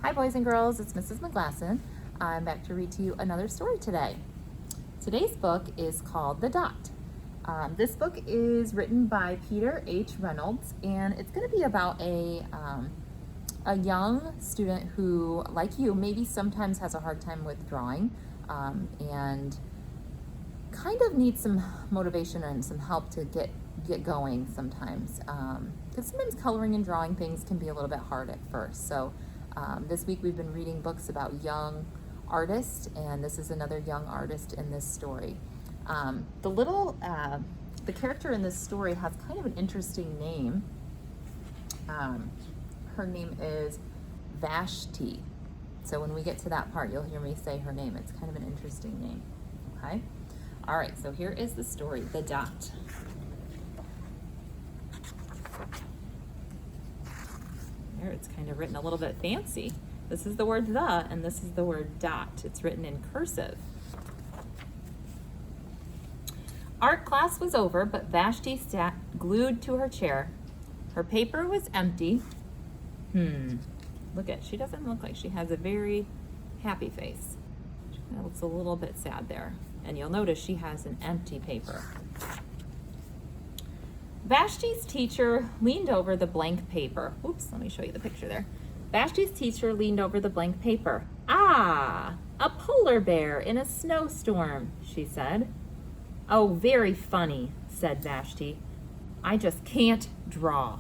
Hi boys and girls, it's Mrs. McGlasson. I'm back to read to you another story today. Today's book is called The Dot. This book is written by Peter H. Reynolds, and it's going to be about a young student who, like you, maybe sometimes has a hard time with drawing and kind of needs some motivation and some help to get going sometimes. Because sometimes coloring and drawing things can be a little bit hard at first. So this week we've been reading books about young artists, and this is another young artist in this story. The character in this story has kind of an interesting name. Her name is Vashti. So when we get to that part, you'll hear me say her name. It's kind of an interesting name, okay? All right, so here is the story, The Dot. There, it's kind of written a little bit fancy. This is the word the, and this is the word dot. It's written in cursive. Art class was over, but Vashti sat glued to her chair. Her paper was empty. She doesn't look like she has a very happy face. She kind of looks a little bit sad there. And you'll notice she has an empty paper. Vashti's teacher leaned over the blank paper. Oops, let me show you the picture there. Vashti's teacher leaned over the blank paper. Ah, a polar bear in a snowstorm, she said. Oh, very funny, said Vashti. I just can't draw.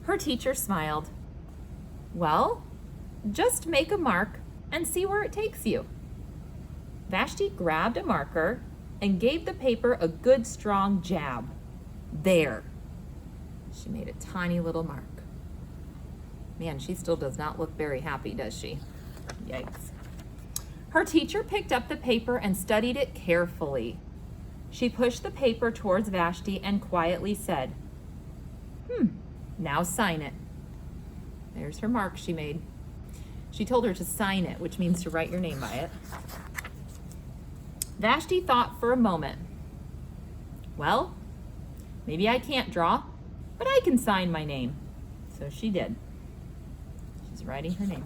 Her teacher smiled. Well, just make a mark and see where it takes you. Vashti grabbed a marker and gave the paper a good strong jab. There. She made a tiny little mark. Man, she still does not look very happy, does she? Yikes. Her teacher picked up the paper and studied it carefully. She pushed the paper towards Vashti and quietly said, now sign it. There's her mark she made. She told her to sign it, which means to write your name by it. Vashti thought for a moment. Well, maybe I can't draw, but I can sign my name. So she did. She's writing her name.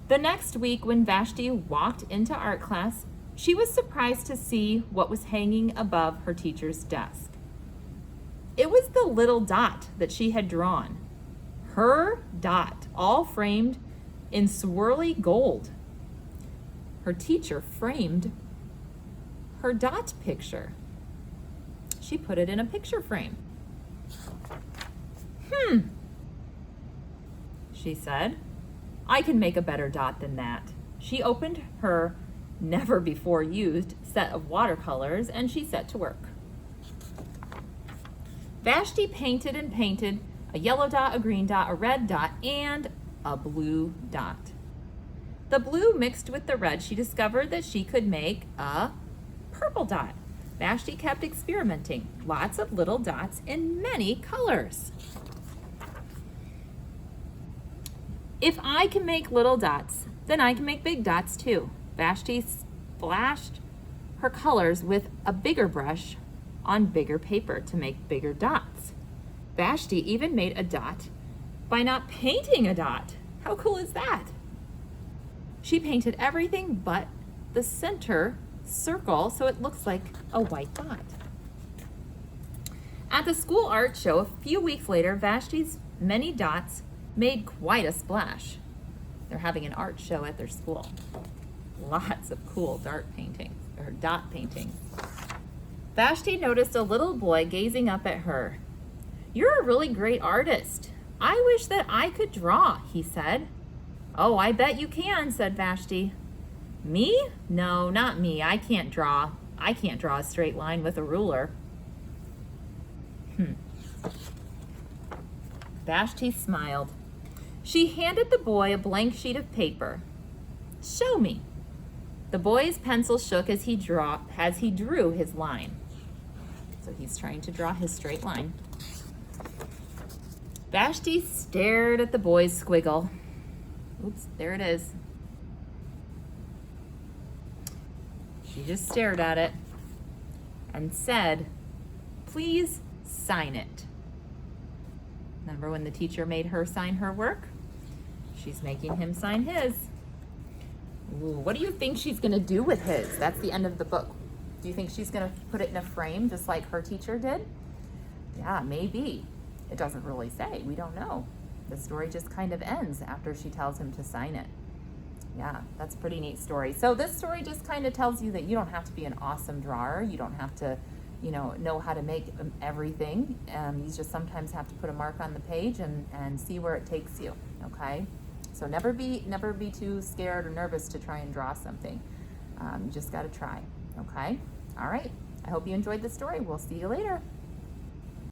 The next week, when Vashti walked into art class, she was surprised to see what was hanging above her teacher's desk. It was the little dot that she had drawn. Her dot, all framed in swirly gold. Her teacher framed her dot picture. She put it in a picture frame. She said, I can make a better dot than that. She opened her never before used set of watercolors and she set to work. Vashti painted and painted a yellow dot, a green dot, a red dot, and a blue dot. The blue mixed with the red, she discovered that she could make a purple dot. Vashti kept experimenting. Lots of little dots in many colors. If I can make little dots, then I can make big dots too. Vashti splashed her colors with a bigger brush on bigger paper to make bigger dots. Vashti even made a dot by not painting a dot. How cool is that? She painted everything but the center circle so it looks like a white dot. At the school art show a few weeks later, Vashti's many dots made quite a splash. They're having an art show at their school. Lots of cool dot paintings. Vashti noticed a little boy gazing up at her. You're a really great artist. I wish that I could draw, he said. Oh, I bet you can, said Vashti. Me? No, not me. I can't draw. I can't draw a straight line with a ruler. Vashti smiled. She handed the boy a blank sheet of paper. Show me. The boy's pencil shook as he drew his line. So he's trying to draw his straight line. Vashti stared at the boy's squiggle. Oops, there it is. She just stared at it and said, please sign it. Now Remember when the teacher made her sign her work? She's making him sign his. Ooh, what do you think she's gonna do with his? That's the end of the book. Do you think she's gonna put it in a frame just like her teacher did? Yeah, maybe. It doesn't really say, we don't know. The story just kind of ends after she tells him to sign it. Yeah, that's a pretty neat story. So this story just kind of tells you that you don't have to be an awesome drawer. You don't have to, know how to make everything. You just sometimes have to put a mark on the page and see where it takes you, okay? So never be too scared or nervous to try and draw something. You just got to try, okay? All right. I hope you enjoyed the story. We'll see you later.